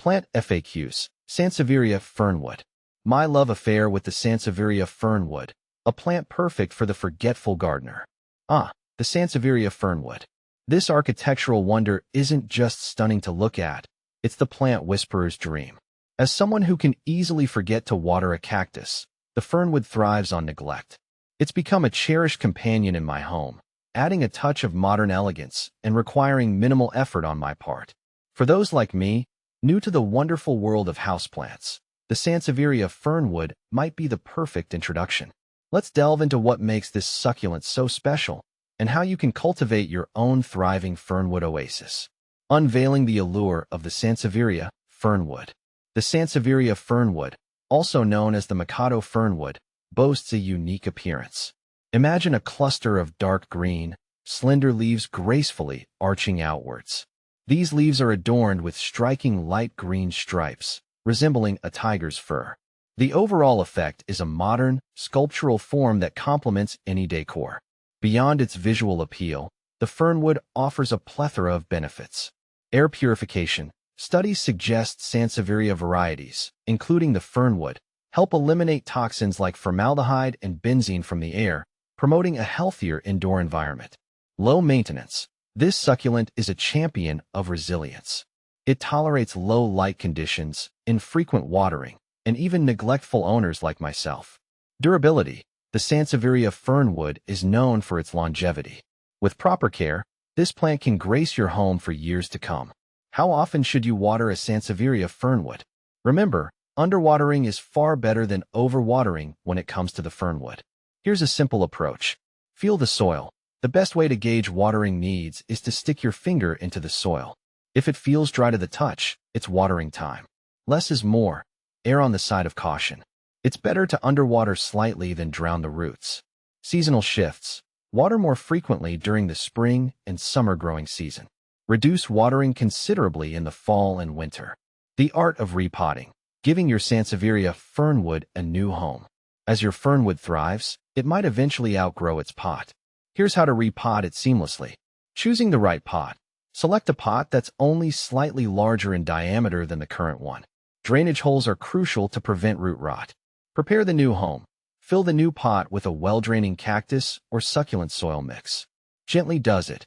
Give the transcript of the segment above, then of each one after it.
Plant FAQs. Sansevieria Fernwood. My love affair with the Sansevieria Fernwood, a plant perfect for the forgetful gardener. The Sansevieria Fernwood. This architectural wonder isn't just stunning to look at, it's the plant whisperer's dream. As someone who can easily forget to water a cactus, the fernwood thrives on neglect. It's become a cherished companion in my home, adding a touch of modern elegance and requiring minimal effort on my part. For those like me, new to the wonderful world of houseplants, the Sansevieria Fernwood might be the perfect introduction. Let's delve into what makes this succulent so special and how you can cultivate your own thriving fernwood oasis. Unveiling the allure of the Sansevieria Fernwood. The Sansevieria Fernwood, also known as the Mikado Fernwood, boasts a unique appearance. Imagine a cluster of dark green, slender leaves gracefully arching outwards. These leaves are adorned with striking light green stripes, resembling a tiger's fur. The overall effect is a modern, sculptural form that complements any decor. Beyond its visual appeal, the fernwood offers a plethora of benefits. Air purification. Studies suggest Sansevieria varieties, including the fernwood, help eliminate toxins like formaldehyde and benzene from the air, promoting a healthier indoor environment. Low maintenance. This succulent is a champion of resilience. It tolerates low light conditions, infrequent watering, and even neglectful owners like myself. Durability. The Sansevieria Fernwood is known for its longevity. With proper care, this plant can grace your home for years to come. How often should you water a Sansevieria Fernwood? Remember, underwatering is far better than overwatering when it comes to the fernwood. Here's a simple approach. Feel the soil. The best way to gauge watering needs is to stick your finger into the soil. If it feels dry to the touch, it's watering time. Less is more. Err on the side of caution. It's better to underwater slightly than drown the roots. Seasonal shifts. Water more frequently during the spring and summer growing season. Reduce watering considerably in the fall and winter. The art of repotting. Giving your Sansevieria Fernwood a new home. As your fernwood thrives, it might eventually outgrow its pot. Here's how to repot it seamlessly. Choosing the right pot. Select a pot that's only slightly larger in diameter than the current one. Drainage holes are crucial to prevent root rot. Prepare the new home. Fill the new pot with a well-draining cactus or succulent soil mix. Gently does it.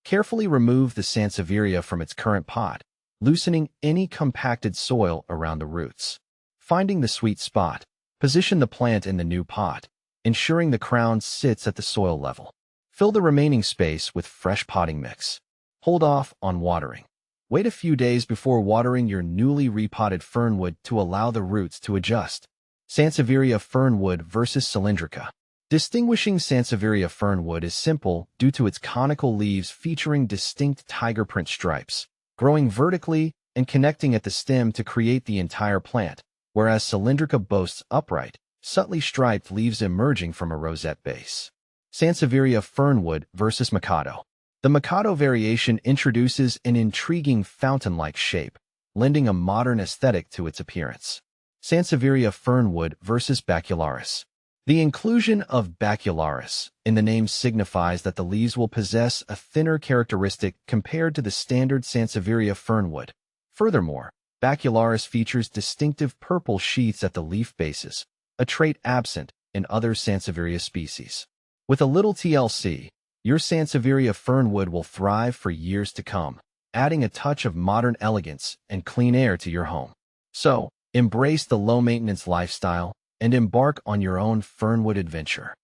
Carefully remove the Sansevieria from its current pot, loosening any compacted soil around the roots. Finding the sweet spot. Position the plant in the new pot, ensuring the crown sits at the soil level. Fill the remaining space with fresh potting mix. Hold off on watering. Wait a few days before watering your newly repotted fernwood to allow the roots to adjust. Sansevieria Fernwood versus Cylindrica. Distinguishing Sansevieria Fernwood is simple due to its conical leaves featuring distinct tiger print stripes, growing vertically and connecting at the stem to create the entire plant, whereas Cylindrica boasts upright, subtly striped leaves emerging from a rosette base. Sansevieria Fernwood versus Mikado. The Mikado variation introduces an intriguing fountain-like shape, lending a modern aesthetic to its appearance. Sansevieria Fernwood versus Bacularis. The inclusion of Bacularis in the name signifies that the leaves will possess a thinner characteristic compared to the standard Sansevieria Fernwood. Furthermore, Bacularis features distinctive purple sheaths at the leaf bases, a trait absent in other Sansevieria species. With a little TLC, your Sansevieria Fernwood will thrive for years to come, adding a touch of modern elegance and clean air to your home. So, embrace the low-maintenance lifestyle and embark on your own fernwood adventure.